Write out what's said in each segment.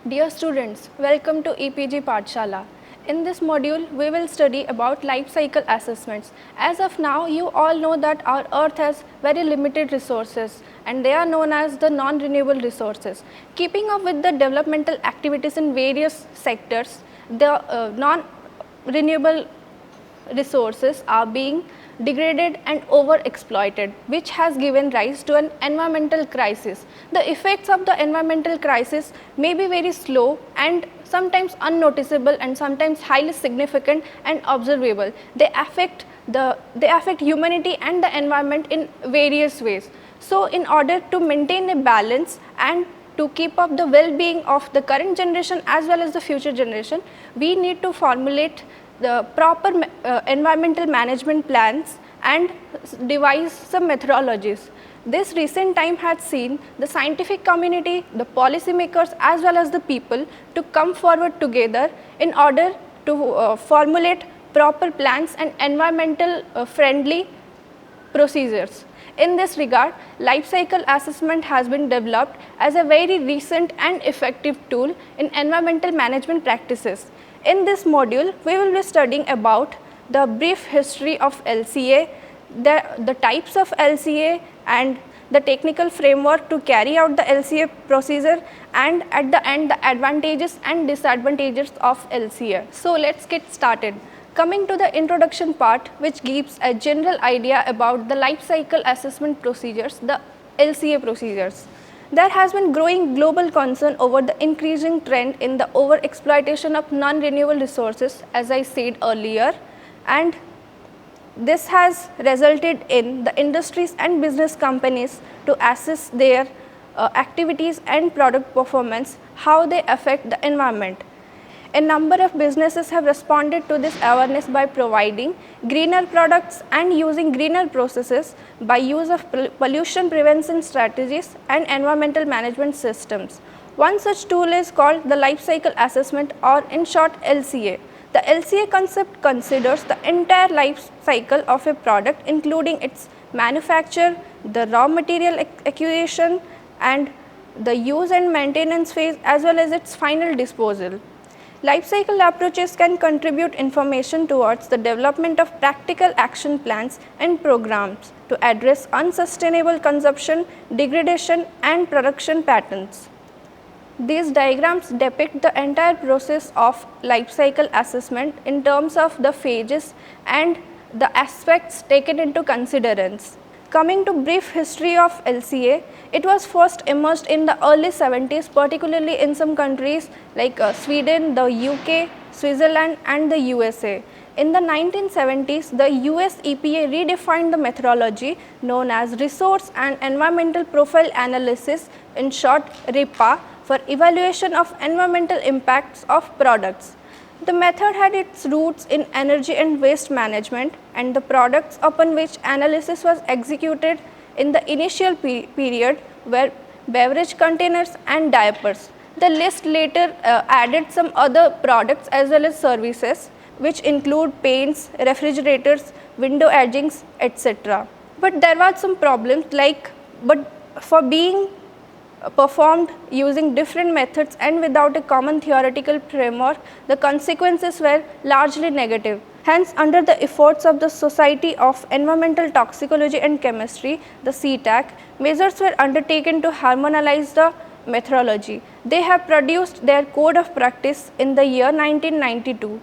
Dear students, welcome to EPG Pathshala. In this module, we will study about life cycle assessments. As of now, you all know that our earth has very limited resources and they are known as the non-renewable resources. Keeping up with the developmental activities in various sectors, the non-renewable resources are being degraded and overexploited, which has given rise to an environmental crisis. The effects of the environmental crisis may be very slow and sometimes unnoticeable and sometimes highly significant and observable. They affect humanity and the environment in various ways. So in order to maintain a balance and to keep up the well-being of the current generation as well as the future generation, we need to formulate the proper environmental management plans and devise some methodologies. This recent time has seen the scientific community, the policymakers as well as the people to come forward together in order to formulate proper plans and environmental friendly procedures. In this regard, life cycle assessment has been developed as a very recent and effective tool in environmental management practices. In this module, we will be studying about the brief history of LCA, the types of LCA and the technical framework to carry out the LCA procedure, and at the end the advantages and disadvantages of LCA. So let's get started. Coming to the introduction part, which gives a general idea about the life cycle assessment procedures, the LCA procedures. There has been growing global concern over the increasing trend in the overexploitation of non-renewable resources, as I said earlier, and this has resulted in the industries and business companies to assess their activities and product performance, how they affect the environment. A number of businesses have responded to this awareness by providing greener products and using greener processes by use of pollution prevention strategies and environmental management systems. One such tool is called the life cycle assessment, or in short LCA. The LCA concept considers the entire life cycle of a product, including its manufacture, the raw material acquisition and the use and maintenance phase, as well as its final disposal. Life cycle approaches can contribute information towards the development of practical action plans and programs to address unsustainable consumption, degradation and production patterns. These diagrams depict the entire process of life cycle assessment in terms of the phases and the aspects taken into consideration. Coming to brief history of LCA, it was first emerged in the early 70s, particularly in some countries like Sweden, the UK, Switzerland and the USA. In the 1970s, the US EPA redefined the methodology known as Resource and Environmental Profile Analysis, in short REPA, for evaluation of environmental impacts of products. The method had its roots in energy and waste management, and the products upon which analysis was executed in the initial period were beverage containers and diapers. The list later added some other products as well as services, which include paints, refrigerators, window edgings, etc. But there were some problems, but for being performed using different methods and without a common theoretical framework, the consequences were largely negative. Hence, under the efforts of the Society of Environmental Toxicology and Chemistry, the CTAC, measures were undertaken to harmonize the methodology. They have produced their code of practice in the year 1992.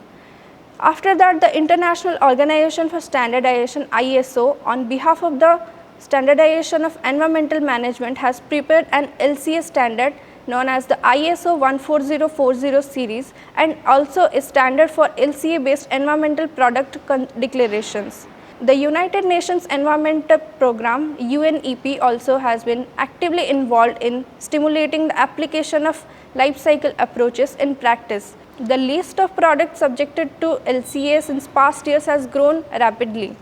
After that, the International Organization for Standardization, ISO, on behalf of the standardization of environmental management, has prepared an LCA standard known as the ISO 14040 series, and also a standard for LCA based environmental product declarations. The United Nations Environment Programme UNEP also has been actively involved in stimulating the application of life cycle approaches in practice. The list of products subjected to LCA since past years has grown rapidly.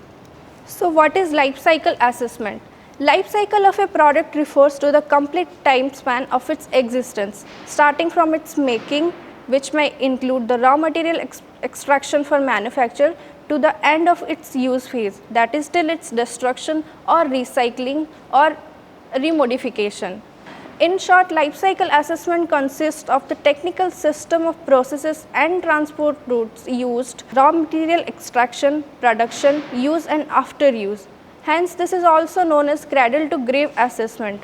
So what is life cycle assessment? Life cycle of a product refers to the complete time span of its existence, starting from its making, which may include the raw material extraction for manufacture, to the end of its use phase, that is till its destruction or recycling or remodification. In short, life cycle assessment consists of the technical system of processes and transport routes used, raw material extraction, production, use and after use. Hence, this is also known as cradle to grave assessment.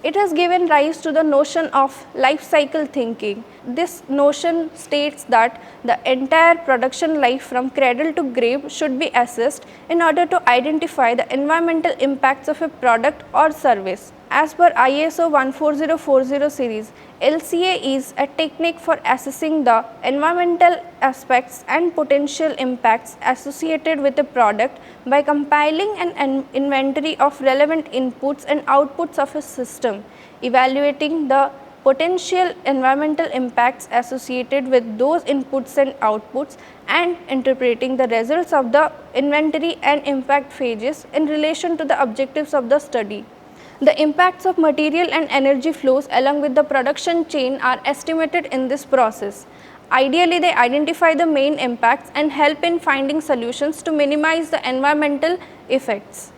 It has given rise to the notion of life cycle thinking. This notion states that the entire production life from cradle to grave should be assessed in order to identify the environmental impacts of a product or service. As per ISO 14040 series, LCA is a technique for assessing the environmental aspects and potential impacts associated with a product by compiling an inventory of relevant inputs and outputs of a system, evaluating the potential environmental impacts associated with those inputs and outputs, and interpreting the results of the inventory and impact phases in relation to the objectives of the study. The impacts of material and energy flows along with the production chain are estimated in this process. Ideally, they identify the main impacts and help in finding solutions to minimize the environmental effects.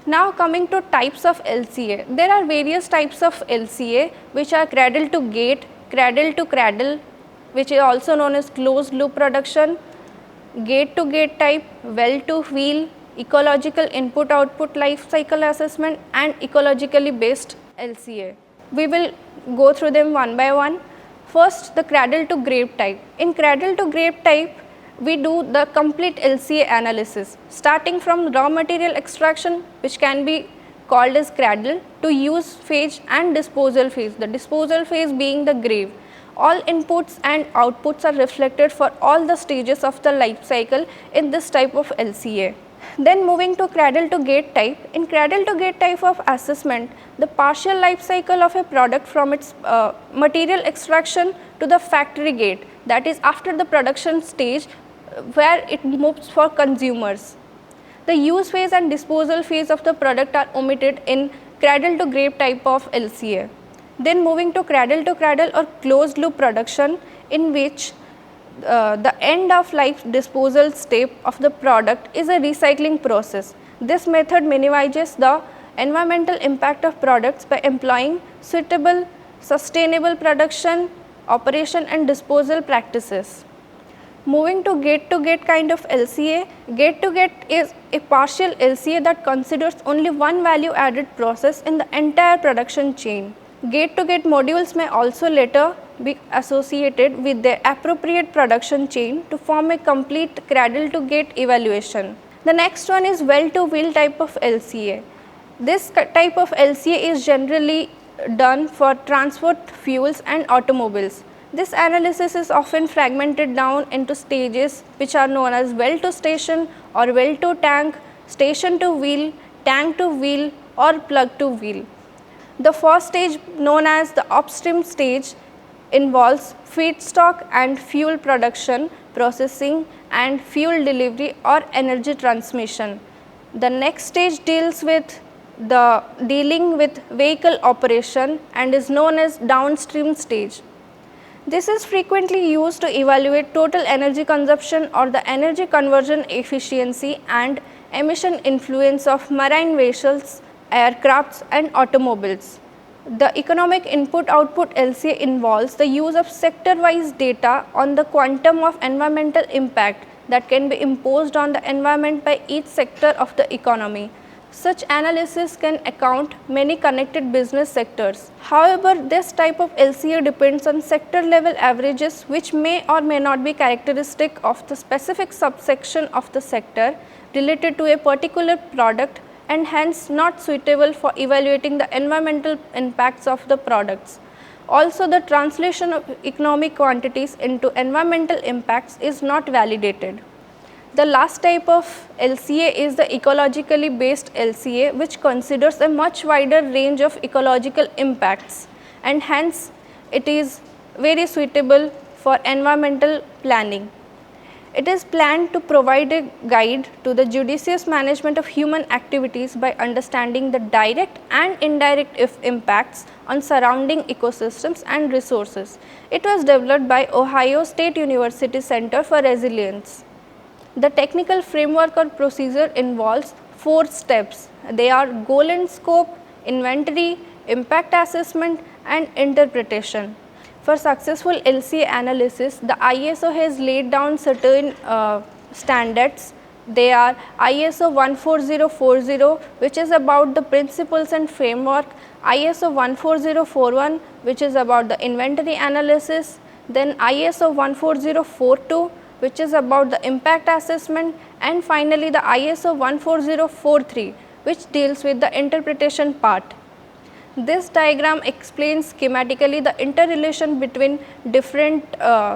Now coming to types of LCA. There are various types of LCA which are cradle to gate, cradle to cradle, which is also known as closed loop production, gate to gate type, well to wheel, ecological input output life cycle assessment and ecologically based LCA. We will go through them one by one. First, the cradle to grave type. In cradle to grave type, we do the complete LCA analysis starting from raw material extraction, which can be called as cradle, to use phase and disposal phase, the disposal phase being the grave. All inputs and outputs are reflected for all the stages of the life cycle in this type of LCA. Then moving to cradle to gate type. In cradle to gate type of assessment, the partial life cycle of a product from its material extraction to the factory gate, that is after the production stage where it moves for consumers. The use phase and disposal phase of the product are omitted in cradle to grave type of LCA. Then moving to cradle or closed loop production, in which the end of life disposal step of the product is a recycling process. This method minimizes the environmental impact of products by employing suitable, sustainable production, operation and disposal practices. Moving to gate kind of LCA, gate to gate is a partial LCA that considers only one value added process in the entire production chain. Gate to gate modules may also later be associated with the appropriate production chain to form a complete cradle to gate evaluation. The next one is well to wheel type of LCA. This type of LCA is generally done for transport fuels and automobiles. This analysis is often fragmented down into stages which are known as well to station or well to tank, station to wheel, tank to wheel or plug to wheel. The first stage, known as the upstream stage, involves feedstock and fuel production, processing and fuel delivery or energy transmission. The next stage deals with dealing with vehicle operation and is known as downstream stage. This is frequently used to evaluate total energy consumption or the energy conversion efficiency and emission influence of marine vessels, aircrafts and automobiles. The economic input-output LCA involves the use of sector-wise data on the quantum of environmental impact that can be imposed on the environment by each sector of the economy. Such analysis can account many connected business sectors. However, this type of LCA depends on sector-level averages which may or may not be characteristic of the specific subsection of the sector related to a particular product and hence not suitable for evaluating the environmental impacts of the products. Also, the translation of economic quantities into environmental impacts is not validated. The last type of LCA is the ecologically based LCA, which considers a much wider range of ecological impacts and hence it is very suitable for environmental planning. It is planned to provide a guide to the judicious management of human activities by understanding the direct and indirect impacts on surrounding ecosystems and resources. It was developed by Ohio State University Center for Resilience. The technical framework or procedure involves 4 steps. They are goal and scope, inventory, impact assessment and interpretation. For successful LCA analysis, the ISO has laid down certain standards. They are ISO 14040, which is about the principles and framework, ISO 14041, which is about the inventory analysis, then ISO 14042, which is about the impact assessment, and finally the ISO 14043, which deals with the interpretation part. This diagram explains schematically the interrelation between different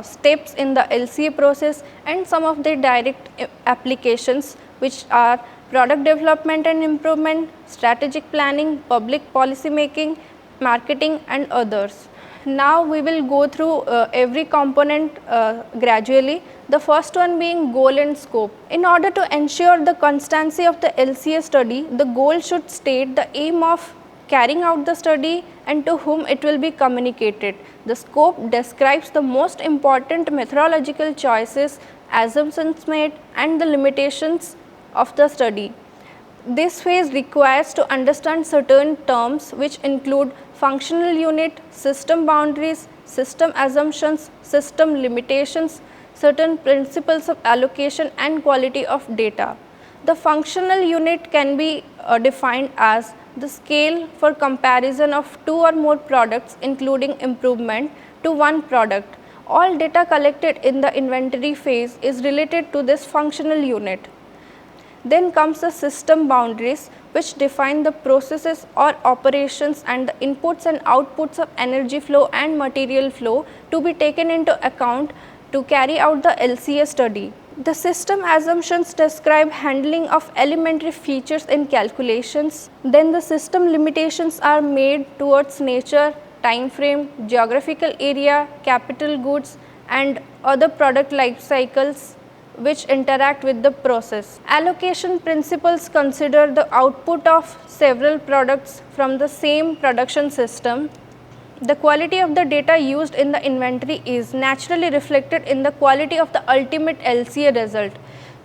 steps in the LCA process and some of the direct applications, which are product development and improvement, strategic planning, public policy making, marketing and others. Now we will go through every component gradually. The first one being goal and scope. In order to ensure the constancy of the LCA study, the goal should state the aim of carrying out the study and to whom it will be communicated. The scope describes the most important methodological choices, assumptions made and the limitations of the study. This phase requires to understand certain terms which include functional unit, system boundaries, system assumptions, system limitations, certain principles of allocation and quality of data. The functional unit can be defined as the scale for comparison of two or more products including improvement to one product. All data collected in the inventory phase is related to this functional unit. Then comes the system boundaries, which define the processes or operations and the inputs and outputs of energy flow and material flow to be taken into account to carry out the LCA study. The system assumptions describe handling of elementary features in calculations. Then the system limitations are made towards nature, time frame, geographical area, capital goods and other product life cycles which interact with the process. Allocation principles consider the output of several products from the same production system. The quality of the data used in the inventory is naturally reflected in the quality of the ultimate LCA result.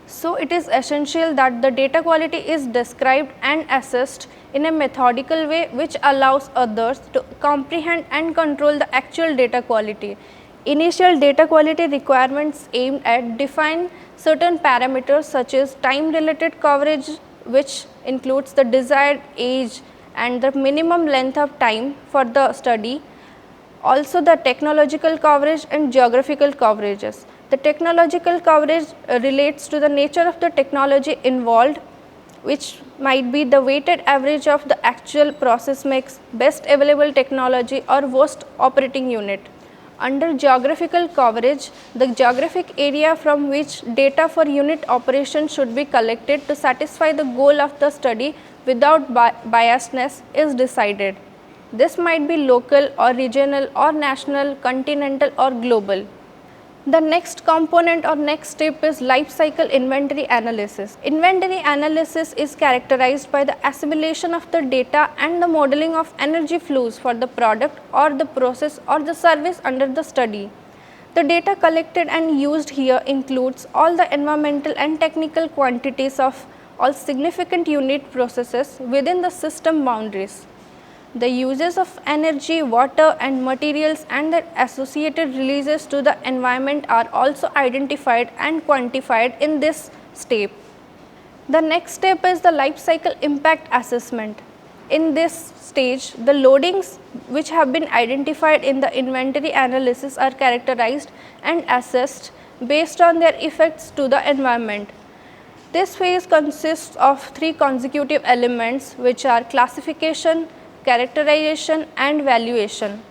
So, it is essential that the data quality is described and assessed in a methodical way which allows others to comprehend and control the actual data quality. Initial data quality requirements aimed at define certain parameters such as time related coverage, which includes the desired age and the minimum length of time for the study, also the technological coverage and geographical coverages. The technological coverage relates to the nature of the technology involved, which might be the weighted average of the actual process mix, best available technology or worst operating unit. Under geographical coverage, the geographic area from which data for unit operation should be collected to satisfy the goal of the study without biasness is decided. This might be local or regional or national, continental or global. The next component or next step is life cycle inventory analysis. Inventory analysis is characterized by the assimilation of the data and the modeling of energy flows for the product or the process or the service under the study. The data collected and used here includes all the environmental and technical quantities of all significant unit processes within the system boundaries. The uses of energy, water and materials and their associated releases to the environment are also identified and quantified in this step. The next step is the life cycle impact assessment. In this stage, the loadings which have been identified in the inventory analysis are characterized and assessed based on their effects to the environment. This phase consists of three consecutive elements, which are classification, characterization and valuation.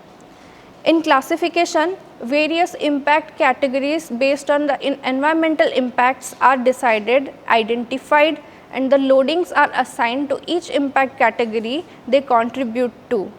In classification, various impact categories based on the environmental impacts are decided, identified and the loadings are assigned to each impact category they contribute to.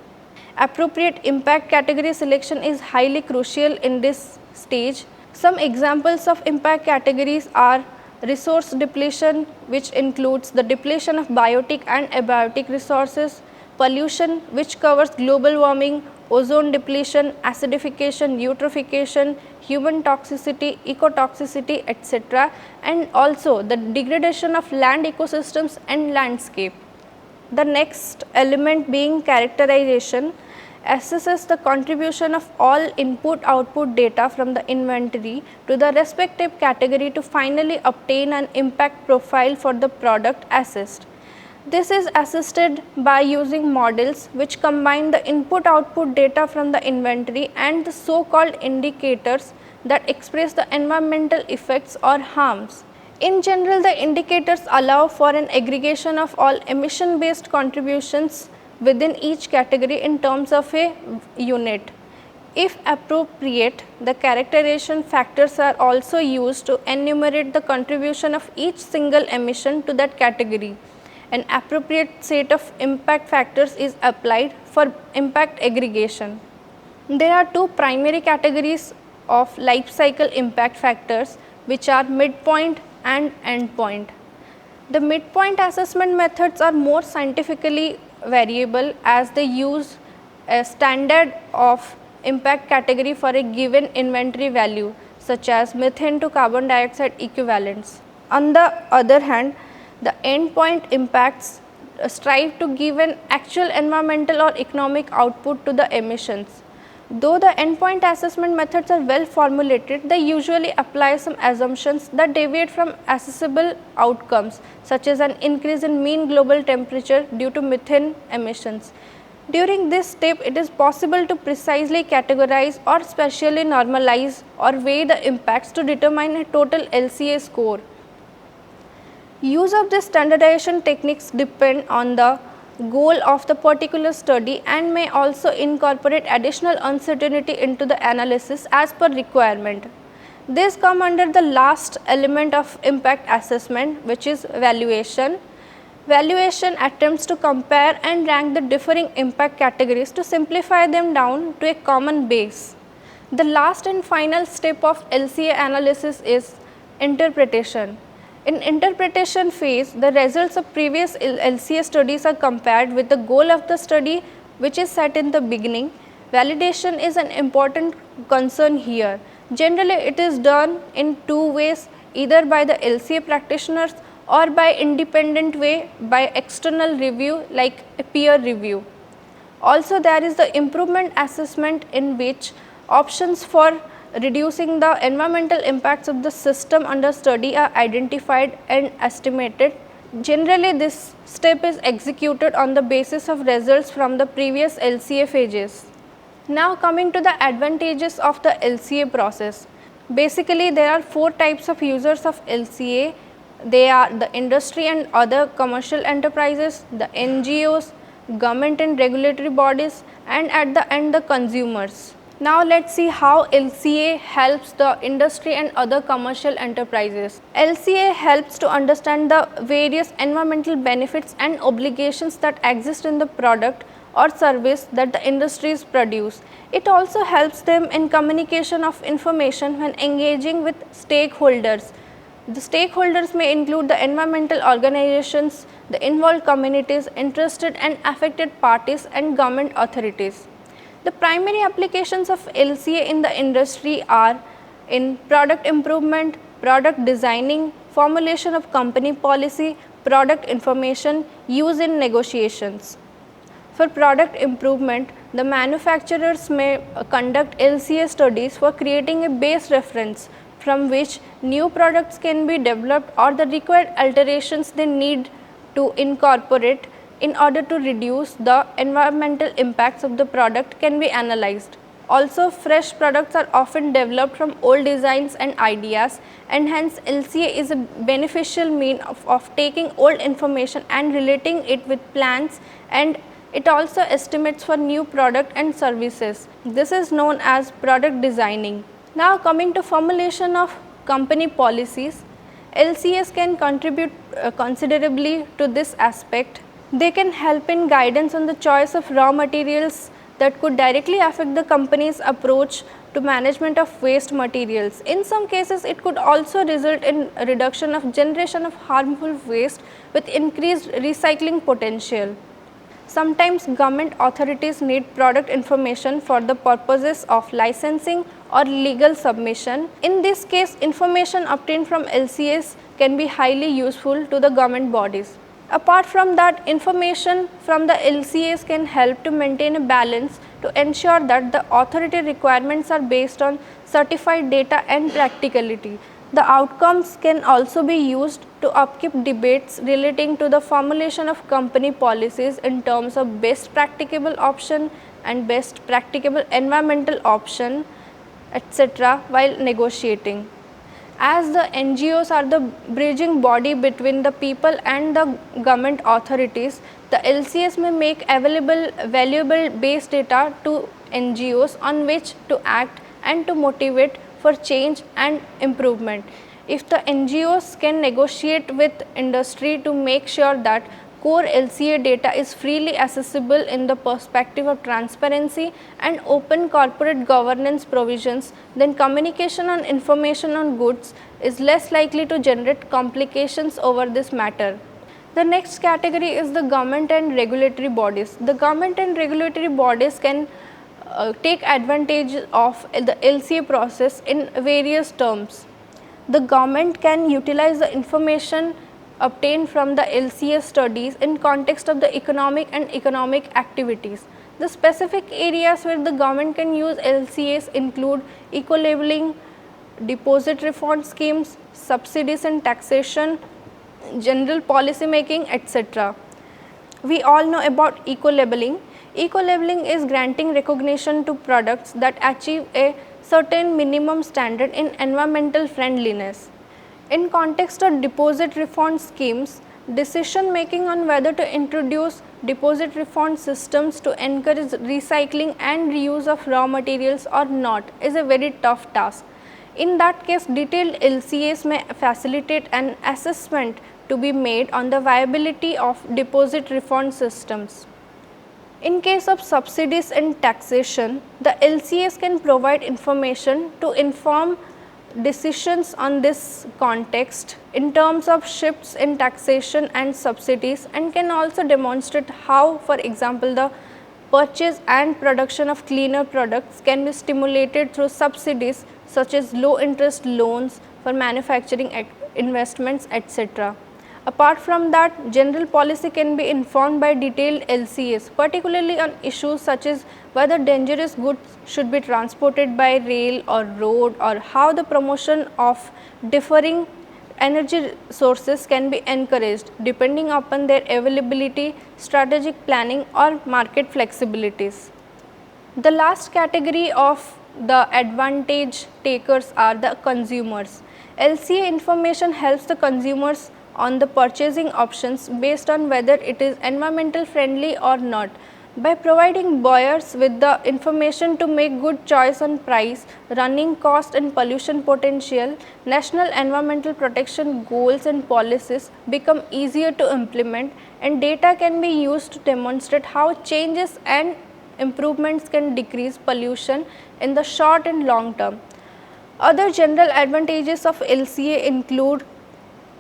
Appropriate impact category selection is highly crucial in this stage. Some examples of impact categories are resource depletion, which includes the depletion of biotic and abiotic resources, pollution, which covers global warming, ozone depletion, acidification, eutrophication, human toxicity, ecotoxicity, etc., and also the degradation of land ecosystems and landscape. The next element being characterization. assesses the contribution of all input-output data from the inventory to the respective category to finally obtain an impact profile for the product assessed. This is assisted by using models which combine the input-output data from the inventory and the so-called indicators that express the environmental effects or harms. In general, the indicators allow for an aggregation of all emission-based contributions within each category in terms of a unit. If appropriate, the characterization factors are also used to enumerate the contribution of each single emission to that category. An appropriate set of impact factors is applied for impact aggregation. There are two primary categories of life cycle impact factors, which are midpoint and endpoint. The midpoint assessment methods are more scientifically variable as they use a standard of impact category for a given inventory value, such as methane to carbon dioxide equivalents. On the other hand, the endpoint impacts strive to give an actual environmental or economic output to the emissions. Though the endpoint assessment methods are well formulated, they usually apply some assumptions that deviate from accessible outcomes, such as an increase in mean global temperature due to methane emissions. During this step, it is possible to precisely categorize or spatially normalize or weigh the impacts to determine a total LCA score. Use of these standardization techniques depend on the goal of the particular study and may also incorporate additional uncertainty into the analysis as per requirement. These come under the last element of impact assessment, which is valuation. Valuation attempts to compare and rank the differing impact categories to simplify them down to a common base. The last and final step of LCA analysis is interpretation. In interpretation phase, the results of previous LCA studies are compared with the goal of the study, which is set in the beginning. Validation is an important concern here. Generally, it is done in two ways, either by the LCA practitioners or by independent way by external review like a peer review. Also, there is the improvement assessment in which options for reducing the environmental impacts of the system under study are identified and estimated. Generally, this step is executed on the basis of results from the previous LCA phases. Now coming to the advantages of the LCA process. Basically, there are four types of users of LCA. They are the industry and other commercial enterprises, the NGOs, government and regulatory bodies, and at the end the consumers. Now let's see how LCA helps the industry and other commercial enterprises. LCA helps to understand the various environmental benefits and obligations that exist in the product or service that the industries produce. It also helps them in communication of information when engaging with stakeholders. The stakeholders may include the environmental organizations, the involved communities, interested and affected parties, and government authorities. The primary applications of LCA in the industry are in product improvement, product designing, formulation of company policy, product information, use in negotiations. For product improvement, the manufacturers may conduct LCA studies for creating a base reference from which new products can be developed or the required alterations they need to incorporate in order to reduce the environmental impacts of the product can be analyzed. Also, fresh products are often developed from old designs and ideas, and hence LCA is a beneficial mean of taking old information and relating it with plans, and it also estimates for new product and services. This is known as product designing. Now coming to formulation of company policies, LCAs can contribute considerably to this aspect. They can help in guidance on the choice of raw materials that could directly affect the company's approach to management of waste materials. In some cases, it could also result in a reduction of generation of harmful waste with increased recycling potential. Sometimes government authorities need product information for the purposes of licensing or legal submission. In this case, information obtained from LCAs can be highly useful to the government bodies. Apart from that, information from the LCAs can help to maintain a balance to ensure that the authority requirements are based on certified data and practicality. The outcomes can also be used to upkeep debates relating to the formulation of company policies in terms of best practicable option and best practicable environmental option, etc., while negotiating. As the NGOs are the bridging body between the people and the government authorities, the LCS may make available valuable base data to NGOs on which to act and to motivate for change and improvement. If the NGOs can negotiate with industry to make sure that core LCA data is freely accessible in the perspective of transparency and open corporate governance provisions, then communication on information on goods is less likely to generate complications over this matter. The next category is the government and regulatory bodies. The government and regulatory bodies can take advantage of the LCA process in various terms. The government can utilize the information obtained from the LCA studies in context of the economic activities. The specific areas where the government can use LCAs include eco-labeling, deposit refund schemes, subsidies and taxation, general policy making, etc. We all know about eco-labeling. Eco-labeling is granting recognition to products that achieve a certain minimum standard in environmental friendliness. In context of deposit refund schemes, decision making on whether to introduce deposit refund systems to encourage recycling and reuse of raw materials or not is a very tough task. In that case, detailed LCAs may facilitate an assessment to be made on the viability of deposit refund systems. In case of subsidies and taxation, the LCAs can provide information to inform decisions on this context in terms of shifts in taxation and subsidies, and can also demonstrate how, for example, the purchase and production of cleaner products can be stimulated through subsidies such as low interest loans for manufacturing investments, etc. Apart from that, general policy can be informed by detailed LCAs, particularly on issues such as whether dangerous goods should be transported by rail or road, or how the promotion of differing energy sources can be encouraged depending upon their availability, strategic planning or market flexibilities. The last category of the advantage takers are the consumers. LCA information helps the consumers on the purchasing options based on whether it is environmental friendly or not. By providing buyers with the information to make good choice on price, running cost and pollution potential, national environmental protection goals and policies become easier to implement, and data can be used to demonstrate how changes and improvements can decrease pollution in the short and long term. Other general advantages of LCA include,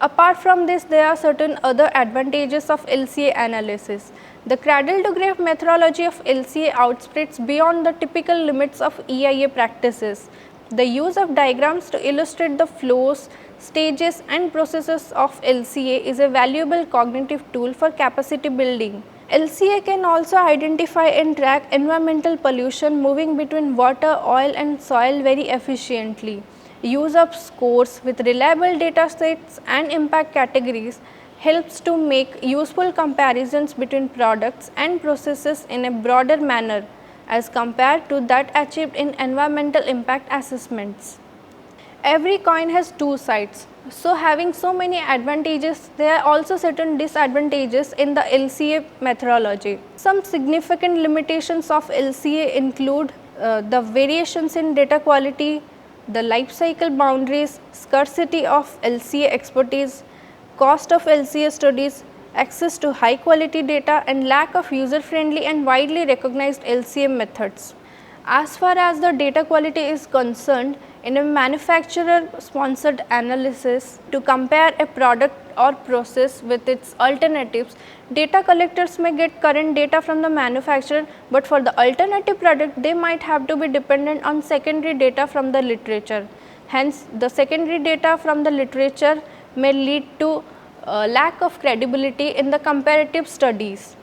apart from this, there are certain other advantages of LCA analysis. The cradle to grave methodology of LCA outspreads beyond the typical limits of EIA practices. The use of diagrams to illustrate the flows, stages and processes of LCA is a valuable cognitive tool for capacity building. LCA can also identify and track environmental pollution moving between water, oil and soil very efficiently. Use of scores with reliable data sets and impact categories helps to make useful comparisons between products and processes in a broader manner as compared to that achieved in environmental impact assessments. Every coin has two sides. So, having so many advantages, there are also certain disadvantages in the LCA methodology. Some significant limitations of LCA include the variations in data quality, the life cycle boundaries, scarcity of LCA expertise, cost of LCA studies, access to high quality data and lack of user friendly and widely recognized LCA methods. As far as the data quality is concerned, in a manufacturer sponsored analysis to compare a product or process with its alternatives, data collectors may get current data from the manufacturer, but for the alternative product they might have to be dependent on secondary data from the literature. Hence, the secondary data from the literature may lead to lack of credibility in the comparative studies.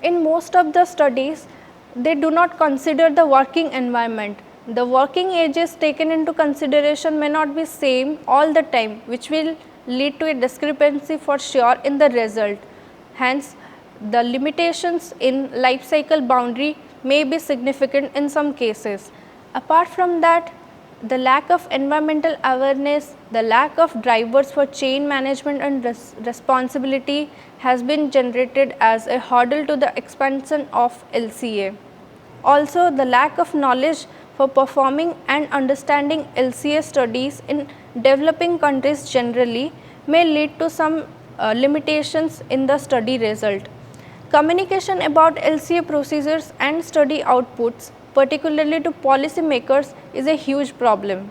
In most of the studies, they do not consider the working environment. The working ages taken into consideration may not be same all the time, which will lead to a discrepancy for sure in the result. Hence, the limitations in life cycle boundary may be significant in some cases. Apart from that, the lack of environmental awareness, the lack of drivers for chain management and responsibility has been generated as a hurdle to the expansion of LCA. Also, the lack of knowledge for performing and understanding LCA studies in developing countries generally may lead to some limitations in the study result. Communication about LCA procedures and study outputs, particularly to policymakers, is a huge problem.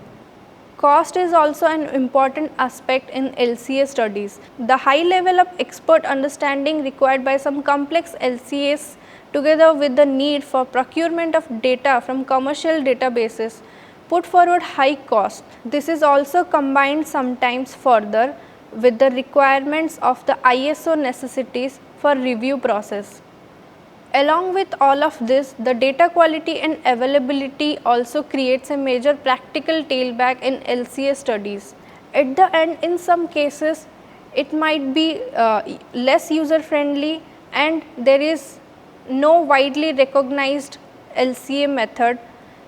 Cost is also an important aspect in LCA studies. The high level of expert understanding required by some complex LCAs, together with the need for procurement of data from commercial databases, put forward high cost. This is also combined sometimes further with the requirements of the ISO necessities for review process. Along with all of this, the data quality and availability also creates a major practical tailback in LCA studies. At the end, in some cases, it might be less user friendly and there is no widely recognized LCA method,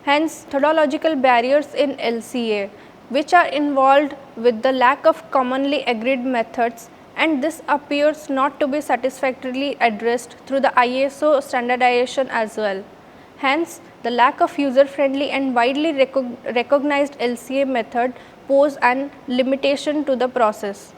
hence methodological barriers in LCA, which are involved with the lack of commonly agreed methods, and this appears not to be satisfactorily addressed through the ISO standardization as well. Hence, the lack of user friendly and widely recognized LCA method pose an limitation to the process.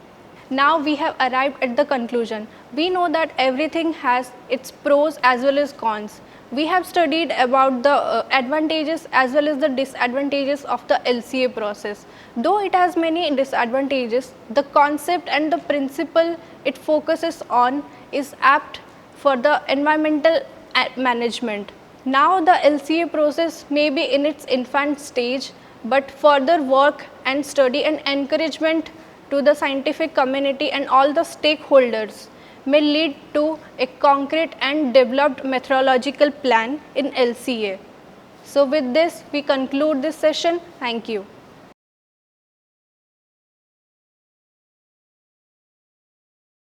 Now we have arrived at the conclusion. We know that everything has its pros as well as cons. We have studied about the advantages as well as the disadvantages of the LCA process. Though it has many disadvantages, the concept and the principle it focuses on is apt for the environmental management. Now the LCA process may be in its infant stage, but further work and study and encouragement to the scientific community and all the stakeholders may lead to a concrete and developed methodological plan in LCA. So with this, we conclude this session. Thank you.